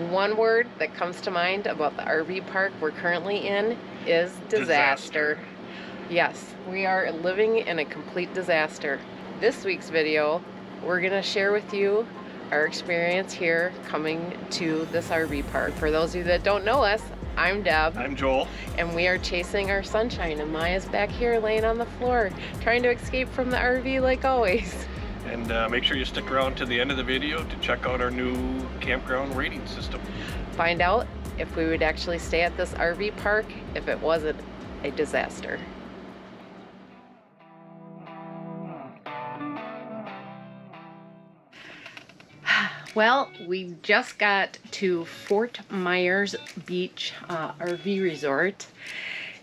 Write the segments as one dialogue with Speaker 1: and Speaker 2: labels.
Speaker 1: One word that comes to mind about the RV park we're currently in is disaster. Yes, we are living in a complete disaster. This week's video, we're gonna share with you our experience here coming to this RV park. For those of you that don't know us, I'm Deb.
Speaker 2: I'm Joel.
Speaker 1: And we are chasing our sunshine, and Maya's back here laying on the floor, trying to escape from the RV like always.
Speaker 2: And make sure you stick around to the end of the video to check out our new campground rating system.
Speaker 1: Find out if we would actually stay at this RV park if it wasn't a disaster. Well, we just got to Fort Myers Beach RV Resort,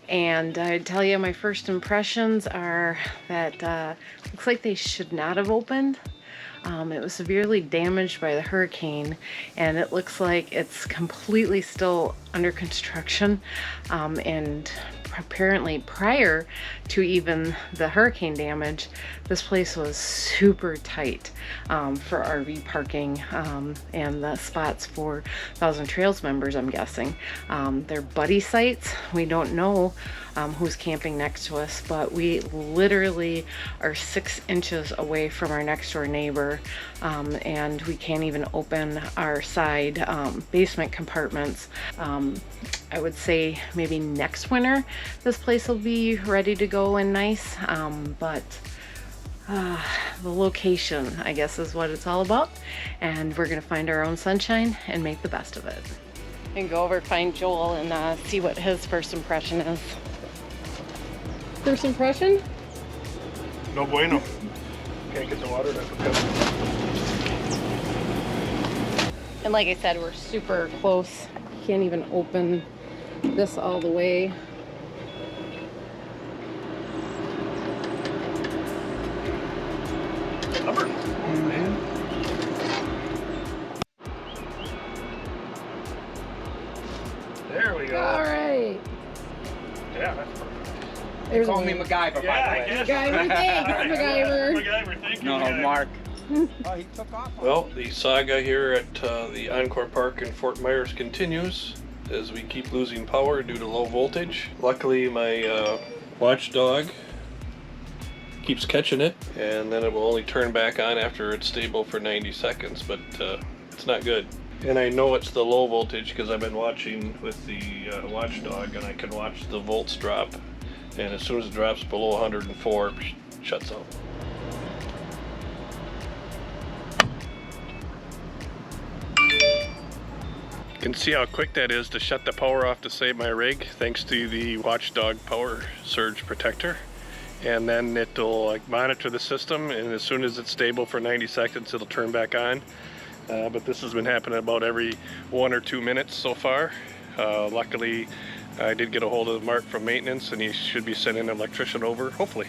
Speaker 1: and I tell you, my first impressions are that looks like they should not have opened. It was severely damaged by the hurricane, and it looks like it's completely still under construction, and apparently prior to even the hurricane damage, this place was super tight for RV parking, and the spots for Thousand Trails members, I'm guessing. They're buddy sites. We don't know who's camping next to us, but we literally are 6 inches away from our next door neighbor, and we can't even open our side basement compartments. I would say maybe next winter this place will be ready to go and nice, but the location, I guess, is what it's all about, and we're gonna find our own sunshine and make the best of it. And go over find Joel and see what his first impression is. First impression?
Speaker 2: No bueno. Can't get the water to come.
Speaker 1: And like I said, we're super close. Can't even open this all the way.
Speaker 2: Covered. There we go.
Speaker 1: All right.
Speaker 2: Yeah, that's perfect.
Speaker 1: There's
Speaker 3: Call me MacGyver, by the way.
Speaker 1: MacGyver, thanks, MacGyver.
Speaker 2: MacGyver, thank you.
Speaker 3: No,
Speaker 2: MacGyver.
Speaker 3: Mark. Oh, he took off.
Speaker 2: Well, the saga here at the Encore Park in Fort Myers continues as we keep losing power due to low voltage. Luckily, my watchdog keeps catching it, and then it will only turn back on after it's stable for 90 seconds, but it's not good. And I know it's the low voltage because I've been watching with the watchdog, and I can watch the volts drop, and as soon as it drops below 104, shuts out. You can see how quick that is to shut the power off to save my rig, thanks to the watchdog power surge protector. And then it'll monitor the system, and as soon as it's stable for 90 seconds, it'll turn back on. But this has been happening about every 1 or 2 minutes so far. Luckily, I did get a hold of Mark from maintenance, and he should be sending an electrician over, hopefully.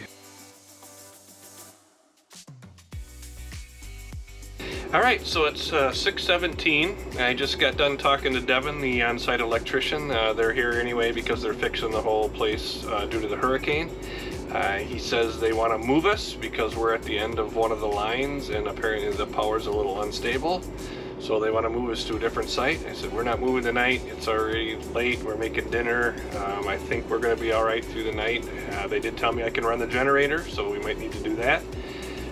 Speaker 2: All right, so it's 6:17. I just got done talking to Devin, the on-site electrician. They're here anyway because they're fixing the whole place due to the hurricane. He says they want to move us because we're at the end of one of the lines, and apparently the power's a little unstable. So they want to move us to a different site. I said, we're not moving tonight. It's already late. We're making dinner. I think we're going to be all right through the night. They did tell me I can run the generator, so we might need to do that.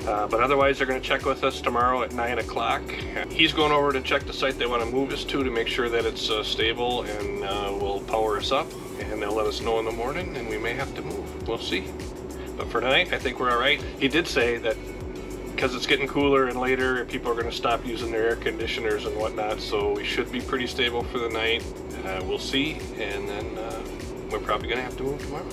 Speaker 2: But otherwise, they're going to check with us tomorrow at 9 o'clock. He's going over to check the site they want to move us to make sure that it's stable and will power us up. And they'll let us know in the morning, and we may have to move. We'll see. But for tonight, I think we're all right. He did say that because it's getting cooler and later, people are going to stop using their air conditioners and whatnot, so we should be pretty stable for the night. We'll see, and then we're probably going to have to move tomorrow.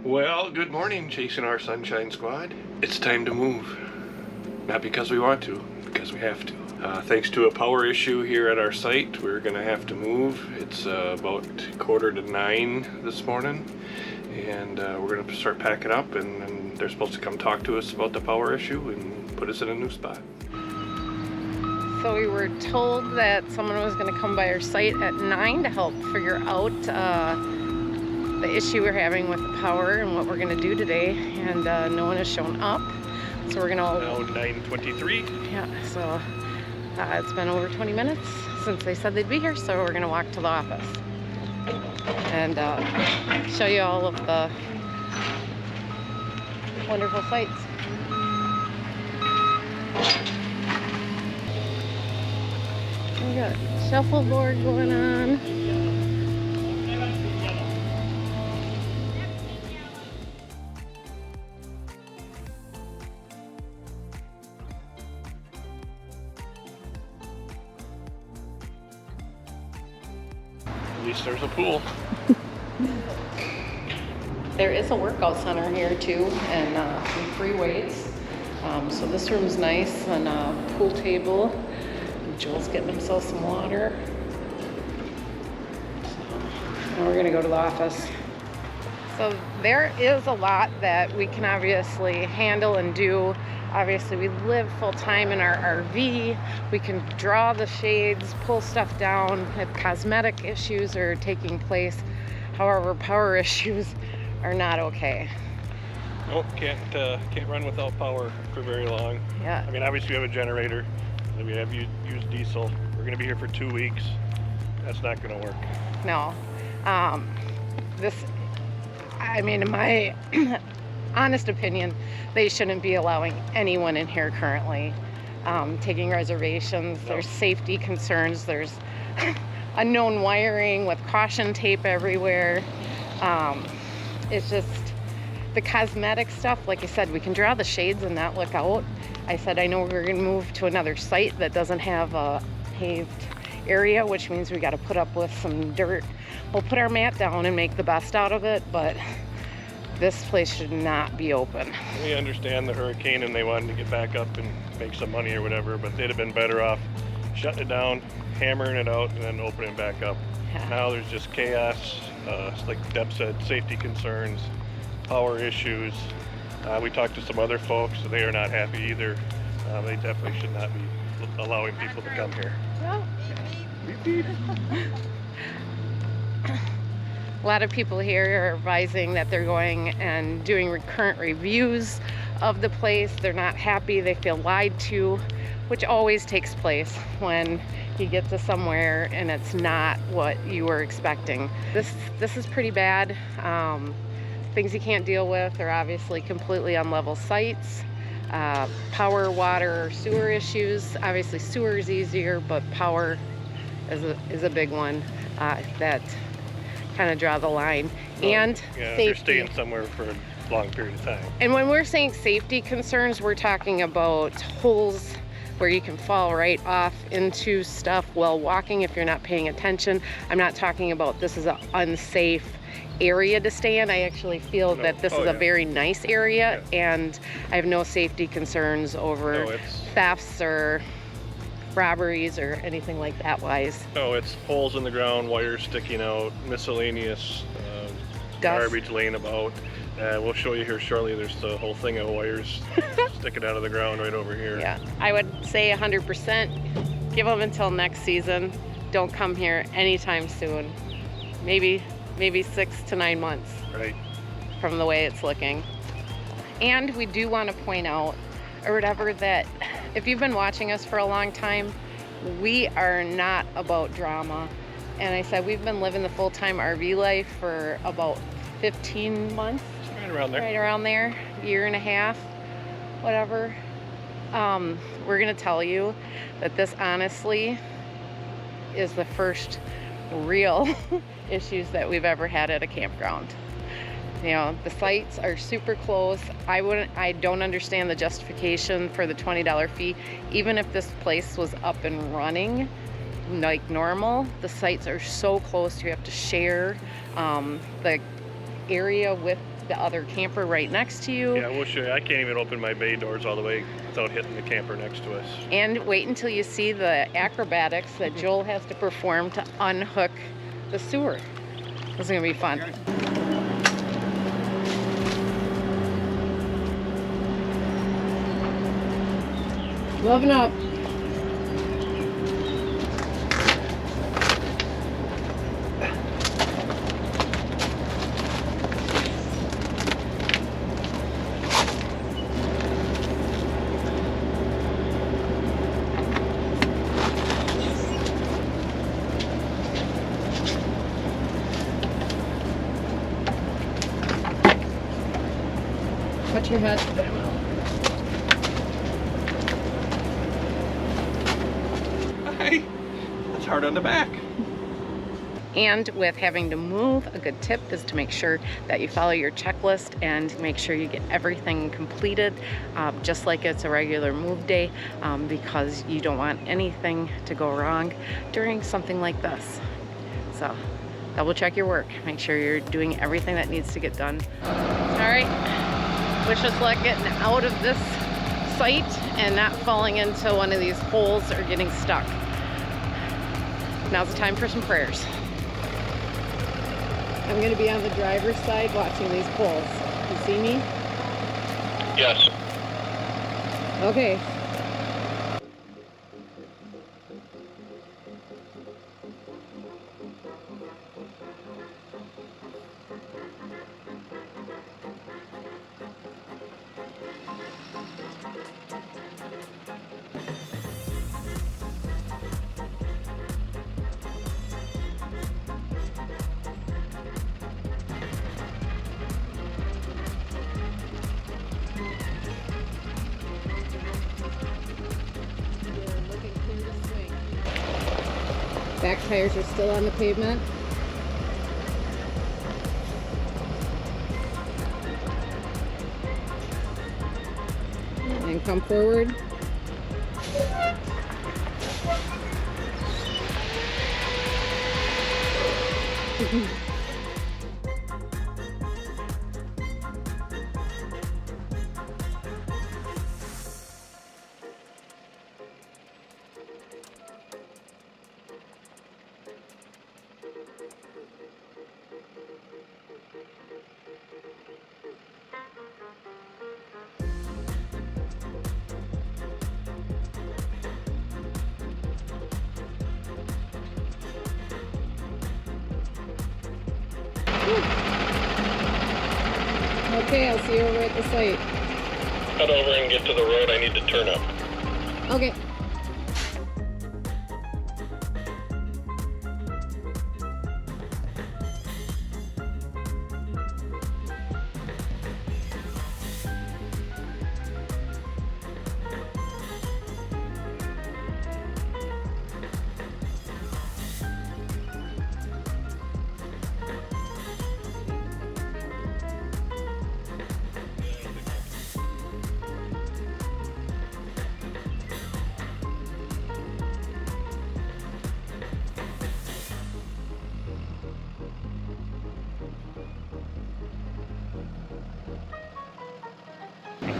Speaker 2: Well, good morning, Chasing Our Sunshine Squad. It's time to move. Not because we want to, because we have to. Thanks to a power issue here at our site, we're gonna have to move. It's about 8:45 this morning, and we're gonna start packing up, and they're supposed to come talk to us about the power issue and put us in a new spot.
Speaker 1: So we were told that someone was going to come by our site at 9 to help figure out the issue we're having with the power and what we're going to do today, and no one has shown up. So we're gonna.
Speaker 2: Now 9:23.
Speaker 1: Yeah. So it's been over 20 minutes since they said they'd be here. So we're gonna walk to the office and show you all of the wonderful sights. We got shuffleboard going on.
Speaker 2: At least there's a pool.
Speaker 1: There is a workout center here too, and some free weights. So this room's nice, and a pool table. Joel's getting himself some water. And we're gonna go to the office. So there is a lot that we can obviously handle and do. Obviously we live full time in our RV. We can draw the shades, pull stuff down if cosmetic issues are taking place. However, power issues are not okay.
Speaker 2: Nope, can't run without power for very long.
Speaker 1: Yeah.
Speaker 2: I mean, obviously we have a generator. We have used diesel. We're gonna be here for 2 weeks. That's not gonna work.
Speaker 1: No. I mean, in my honest opinion, they shouldn't be allowing anyone in here currently taking reservations.
Speaker 2: No.
Speaker 1: There's safety concerns. There's unknown wiring with caution tape everywhere. It's just the cosmetic stuff. Like I said, we can draw the shades and not look out. I said, I know we're gonna move to another site that doesn't have a paved area, which means we gotta put up with some dirt. We'll put our mat down and make the best out of it, but this place should not be open.
Speaker 2: We understand the hurricane and they wanted to get back up and make some money or whatever, but they'd have been better off shutting it down, hammering it out, and then opening it back up.
Speaker 1: Yeah.
Speaker 2: Now there's just chaos, like Deb said, safety concerns, power issues. We talked to some other folks, and they are not happy either. They definitely should not be allowing people to come here.
Speaker 1: A lot of people here are advising that they're going and doing current reviews of the place. They're not happy, they feel lied to, which always takes place when you get to somewhere and it's not what you were expecting. This is pretty bad. Things you can't deal with are obviously completely unlevel sites. Power, water, sewer issues. Obviously sewer is easier, but power is a big one that kind of draw the line.
Speaker 2: Well,
Speaker 1: and
Speaker 2: yeah,
Speaker 1: safety.
Speaker 2: they're staying somewhere for a long period of time.
Speaker 1: And when we're saying safety concerns, we're talking about holes where you can fall right off into stuff while walking if you're not paying attention. I'm not talking about this is an unsafe area to stay in. I actually feel that this is a very nice area, and I have no safety concerns over thefts or robberies or anything like that wise.
Speaker 2: No, it's holes in the ground, wires sticking out, miscellaneous garbage laying about. We'll show you here shortly. There's the whole thing of wires sticking out of the ground right over here.
Speaker 1: Yeah, I would say 100%. Give them until next season. Don't come here anytime soon. Maybe 6 to 9 months.
Speaker 2: Right.
Speaker 1: From the way it's looking. And we do want to point out, or whatever, that if you've been watching us for a long time, we are not about drama. And I said we've been living the full-time RV life for about 15 months.
Speaker 2: Right around there.
Speaker 1: Right around there, year and a half, whatever. We're gonna tell you that this honestly is the first real issues that we've ever had at a campground. You know, the sites are super close. I don't understand the justification for the $20 fee. Even if this place was up and running like normal, the sites are so close. You have to share the area with the other camper right next to you.
Speaker 2: Yeah, we'll show you. I can't even open my bay doors all the way without hitting the camper next to us.
Speaker 1: And wait until you see the acrobatics that Joel has to perform to unhook the sewer. This is gonna be fun. Loving up. your head.
Speaker 2: Hi. That's hard on the back.
Speaker 1: And with having to move, a good tip is to make sure that you follow your checklist and make sure you get everything completed, just like it's a regular move day, because you don't want anything to go wrong during something like this. So double check your work. Make sure you're doing everything that needs to get done. All right, wish us luck getting out of this site and not falling into one of these holes or getting stuck. Now's the time for some prayers. I'm going to be on the driver's side watching these poles. You see me?
Speaker 2: Yes.
Speaker 1: Okay. Back tires are still on the pavement. And come forward. Okay, I'll see you over at the site.
Speaker 2: Cut over and get to the road. I need to turn up.
Speaker 1: Okay.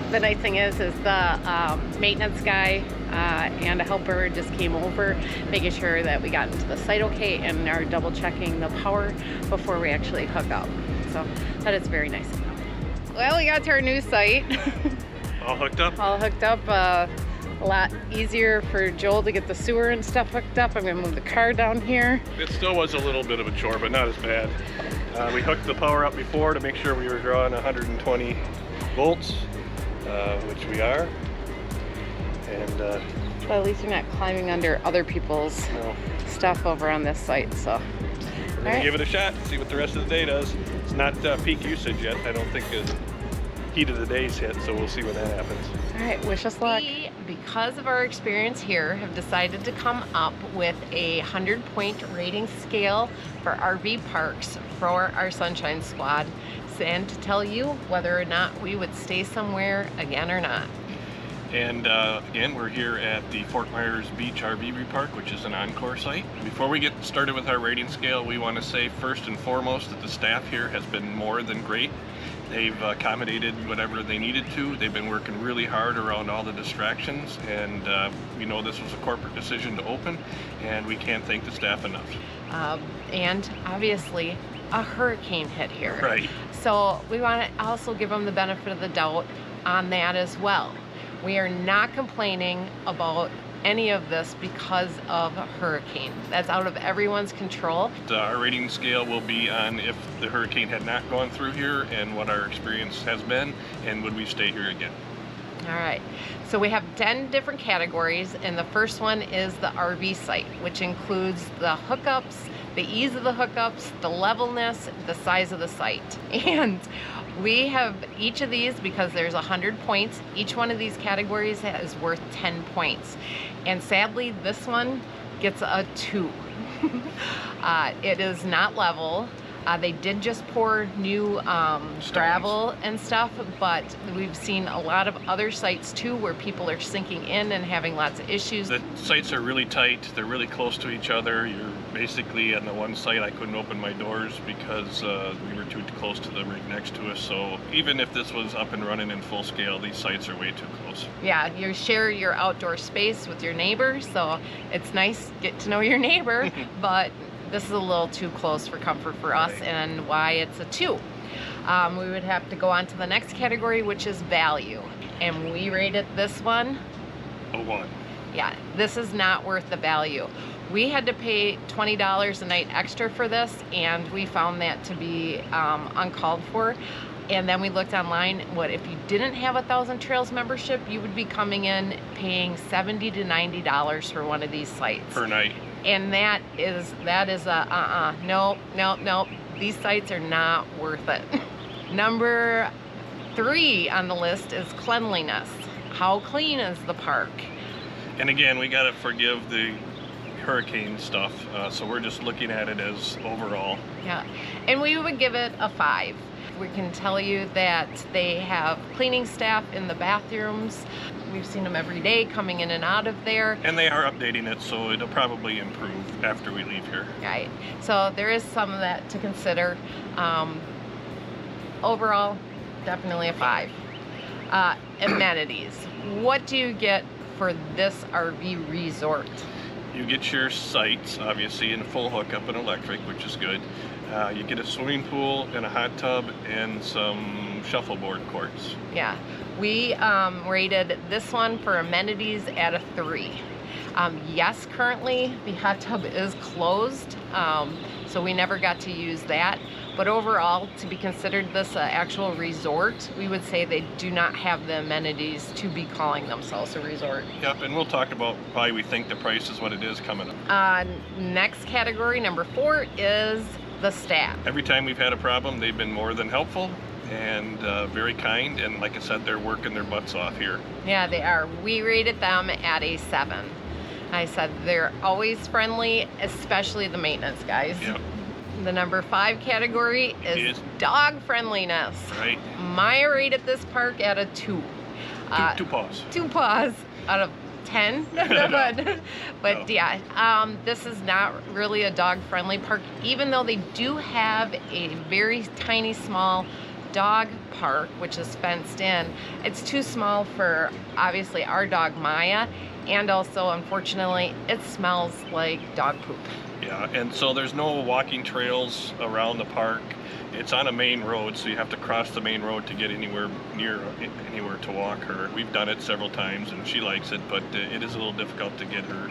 Speaker 1: The nice thing is the maintenance guy and a helper just came over, making sure that we got into the site okay and are double checking the power before we actually hook up. So that is very nice. Well, we got to our new site.
Speaker 2: All hooked up?
Speaker 1: All hooked up. A lot easier for Joel to get the sewer and stuff hooked up. I'm gonna move the car down here.
Speaker 2: It still was a little bit of a chore, but not as bad. We hooked the power up before to make sure we were drawing 120 volts, which we are. And
Speaker 1: Well, at least you're not climbing under other people's stuff over on this site, so.
Speaker 2: we're gonna give it a shot, see what the rest of the day does. It's not peak usage yet. I don't think the heat of the day's hit, so we'll see when that happens.
Speaker 1: All right, wish us luck. We, because of our experience here, have decided to come up with a 100-point rating scale for RV parks for our Sunshine Squad, and to tell you whether or not we would stay somewhere again or not.
Speaker 2: And again, we're here at the Fort Myers Beach RV Park, which is an Encore site. Before we get started with our rating scale, we want to say first and foremost that the staff here has been more than great. They've accommodated whatever they needed to. They've been working really hard around all the distractions, and we know this was a corporate decision to open, and we can't thank the staff enough.
Speaker 1: And obviously, a hurricane hit here.
Speaker 2: Right.
Speaker 1: So we want to also give them the benefit of the doubt on that as well. We are not complaining about any of this because of a hurricane. That's out of everyone's control.
Speaker 2: Our rating scale will be on if the hurricane had not gone through here and what our experience has been, and would we stay here again.
Speaker 1: All right, so we have 10 different categories, and the first one is the RV site, which includes the hookups, the ease of the hookups, the levelness, the size of the site. And We have each of these, because there's 100 points. Each one of these categories is worth 10 points. And sadly, this one gets a 2. It is not level. They did just pour new gravel and stuff, but we've seen a lot of other sites too where people are sinking in and having lots of issues.
Speaker 2: The sites are really tight. They're really close to each other. You're basically on the one site. I couldn't open my doors because we were too close to the rig next to us. So even if this was up and running in full scale, these sites are way too close.
Speaker 1: Yeah, you share your outdoor space with your neighbors, so it's nice to get to know your neighbor, but this is a little too close for comfort for us,
Speaker 2: Right.
Speaker 1: and why it's a 2. We would have to go on to the next category, which is value. And we rated this one,
Speaker 2: A 1.
Speaker 1: yeah, this is not worth the value. We had to pay $20 a night extra for this, and we found that to be uncalled for. And then we looked online, what if you didn't have a Thousand Trails membership, you would be coming in paying $70 to $90 for one of these sites.
Speaker 2: Per night.
Speaker 1: And that is a nope. These sites are not worth it. Number 3 on the list is cleanliness. How clean is the park?
Speaker 2: And again, we gotta forgive the hurricane stuff, so we're just looking at it as overall.
Speaker 1: Yeah, and we would give it a 5. We can tell you that they have cleaning staff in the bathrooms. We've seen them every day coming in and out of there.
Speaker 2: And they are updating it, so it'll probably improve after we leave here.
Speaker 1: Right, so there is some of that to consider. Overall, definitely a 5. Amenities. What do you get for this RV resort?
Speaker 2: You get your sites, obviously, in full hookup and electric, which is good. You get a swimming pool and a hot tub and some shuffleboard courts.
Speaker 1: Yeah, we rated this one for amenities at a 3. Yes, currently the hot tub is closed, so we never got to use that. But overall, to be considered this an actual resort, we would say they do not have the amenities to be calling themselves a resort.
Speaker 2: Yep, and we'll talk about why we think the price is what it is coming up.
Speaker 1: Next category, number 4, is the staff.
Speaker 2: Every time we've had a problem, they've been more than helpful and very kind, and like I said, they're working their butts off here.
Speaker 1: Yeah, they are. We rated them at a 7. I said they're always friendly, especially the maintenance guys.
Speaker 2: Yep.
Speaker 1: The number 5 category is dog friendliness.
Speaker 2: Right.
Speaker 1: Maya rated this park at a 2.
Speaker 2: Two paws.
Speaker 1: 2 paws out of 10. but
Speaker 2: No.
Speaker 1: yeah, this is not really a dog friendly park, even though they do have a very tiny small dog park, which is fenced in. It's too small for obviously our dog Maya, and also unfortunately it smells like dog poop.
Speaker 2: Yeah, and so there's no walking trails around the park. It's on a main road, so you have to cross the main road to get anywhere to walk her. We've done it several times, and she likes it, but it is a little difficult to get her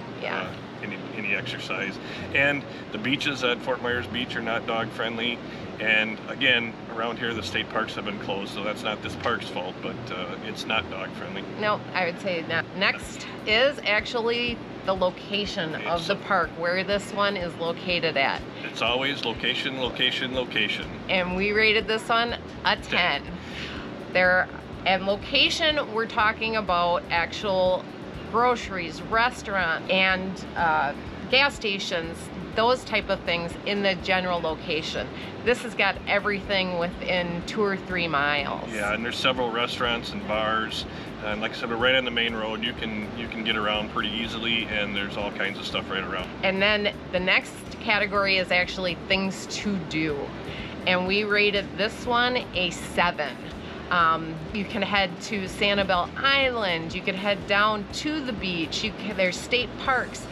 Speaker 2: any exercise. And the beaches at Fort Myers Beach are not dog friendly. And again, around here the state parks have been closed, so that's not this park's fault, but it's not dog friendly.
Speaker 1: No, I would say not. Next is actually the location of the park, where this one is located at.
Speaker 2: It's always location, location, location.
Speaker 1: And we rated this one a 10. And location, we're talking about actual groceries, restaurant, and gas stations, those type of things in the general location. This has got everything within 2 or 3 miles.
Speaker 2: Yeah, and there's several restaurants and bars, and like I said, we're right on the main road. You can get around pretty easily, and there's all kinds of stuff right around.
Speaker 1: And then the next category is actually things to do, and we rated this one a 7. You can head to Sanibel Island, you can head down to the beach, there's state parks,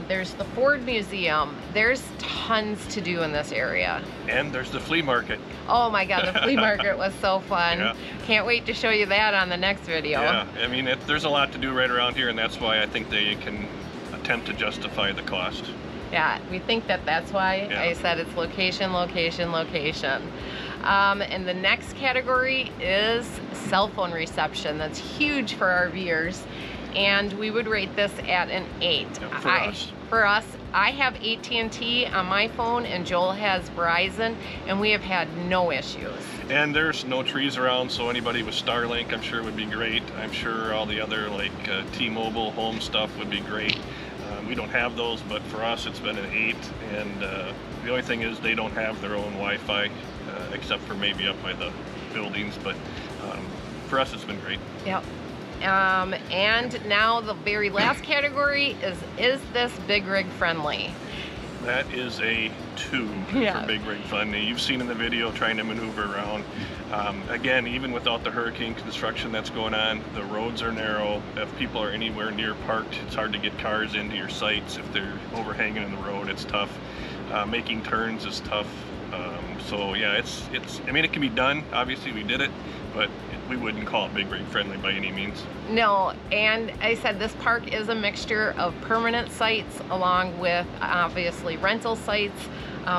Speaker 1: there's the Ford Museum, there's tons to do in this area.
Speaker 2: And there's the flea market.
Speaker 1: Oh my god, the flea market was so fun.
Speaker 2: Yeah.
Speaker 1: Can't wait to show you that on the next video.
Speaker 2: Yeah, I mean, there's a lot to do right around here, and that's why I think they can attempt to justify the cost.
Speaker 1: Yeah, we think that's why
Speaker 2: Yeah.
Speaker 1: I said it's location, location, location. And the next category is cell phone reception. That's huge for RVers, and we would rate this at an 8. For us, I have AT&T on my phone, and Joel has Verizon, and we have had no issues.
Speaker 2: And there's no trees around, so anybody with Starlink I'm sure would be great. I'm sure all the other like T-Mobile home stuff would be great. We don't have those, but for us it's been an 8, and the only thing is they don't have their own Wi-Fi except for maybe up by the buildings, but for us it's been great.
Speaker 4: Yep. And now the very last category is this big rig friendly?
Speaker 2: That is a 2
Speaker 4: Yeah.
Speaker 2: for big rig friendly. You've seen in the video trying to maneuver around. Again, even without the hurricane construction that's going on, the roads are narrow. If people are anywhere near parked, it's hard to get cars into your sites. If they're overhanging in the road, it's tough. Making turns is tough. So yeah, I mean, it can be done. Obviously we did it, but we wouldn't call it big rig friendly by any means.
Speaker 4: No, and I said this park is a mixture of permanent sites along with obviously rental sites.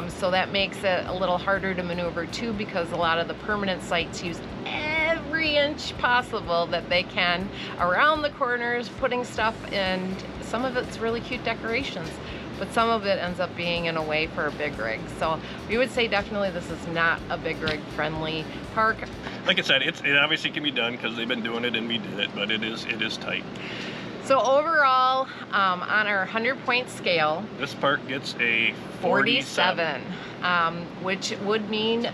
Speaker 4: So that makes it a little harder to maneuver too, because a lot of the permanent sites use every inch possible that they can around the corners, putting stuff, and some of it's really cute decorations, but some of it ends up being in a way for a big rig. So we would say definitely this is not a big rig friendly park.
Speaker 2: Like I said, it obviously can be done because they've been doing it and we did it, but it is tight.
Speaker 4: So overall, on our 100-point scale,
Speaker 2: This park gets a
Speaker 4: 47, which would mean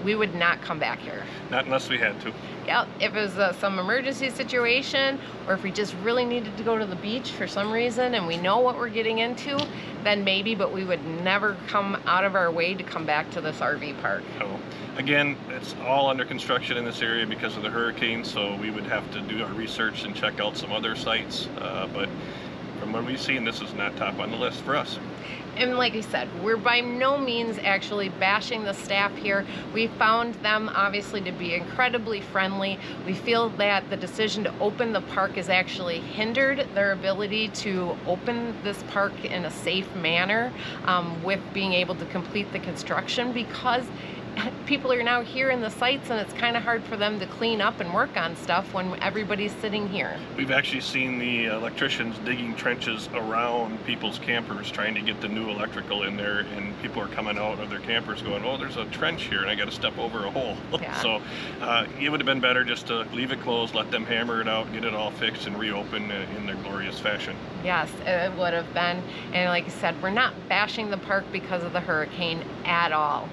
Speaker 4: we would not come back here.
Speaker 2: Not unless we had to.
Speaker 4: Yep, if it was some emergency situation, or if we just really needed to go to the beach for some reason and we know what we're getting into, then maybe, but we would never come out of our way to come back to this RV park.
Speaker 2: So again, it's all under construction in this area because of the hurricane, so we would have to do our research and check out some other sites, but from what we've seen, this is not top on the list for us.
Speaker 4: And like I said, we're by no means actually bashing the staff here. We found them obviously to be incredibly friendly. We feel that the decision to open the park has actually hindered their ability to open this park in a safe manner with being able to complete the construction, because people are now here in the sites and it's kind of hard for them to clean up and work on stuff when everybody's sitting here.
Speaker 2: We've actually seen the electricians digging trenches around people's campers trying to get the new electrical in there, and people are coming out of their campers going, oh, there's a trench here and I got to step over a hole.
Speaker 4: Yeah.
Speaker 2: So it would have been better just to leave it closed, let them hammer it out, get it all fixed, and reopen in their glorious fashion.
Speaker 4: Yes, it would have been. And like I said, we're not bashing the park because of the hurricane at all.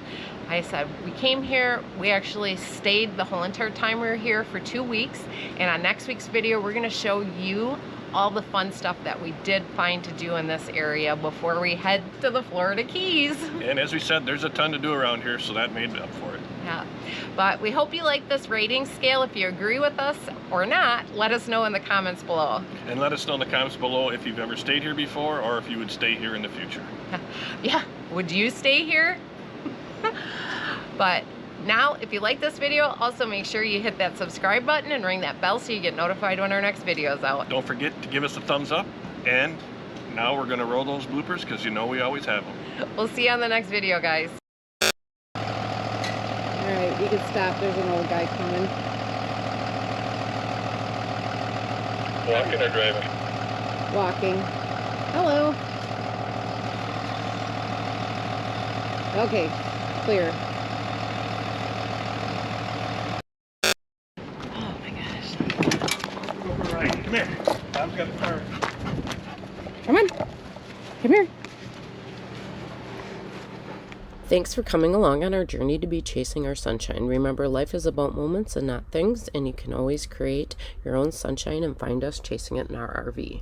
Speaker 4: I said, we came here, we actually stayed the whole entire time we were here for 2 weeks, and on next week's video we're going to show you all the fun stuff that we did find to do in this area before we head to the Florida Keys.
Speaker 2: And as we said, there's a ton to do around here, so that made up for it.
Speaker 4: Yeah, but we hope you like this rating scale. If you agree with us or not, let us know in the comments below.
Speaker 2: And let us know in the comments below if you've ever stayed here before or if you would stay here in the future.
Speaker 4: Yeah, would you stay here? But now, if you like this video, also make sure you hit that subscribe button and ring that bell so you get notified when our next video is out.
Speaker 2: Don't forget to give us a thumbs up, and now we're going to roll those bloopers because you know we always have them.
Speaker 4: We'll see you on the next video, guys.
Speaker 1: Alright, you can stop. There's an old guy coming.
Speaker 2: Walking or driving?
Speaker 1: Walking. Hello. Okay, clear. Oh my gosh.
Speaker 2: All right, come here. I've got a car.
Speaker 1: Come on. Come here.
Speaker 5: Thanks for coming along on our journey to be chasing our sunshine. Remember, life is about moments and not things, and you can always create your own sunshine and find us chasing it in our RV.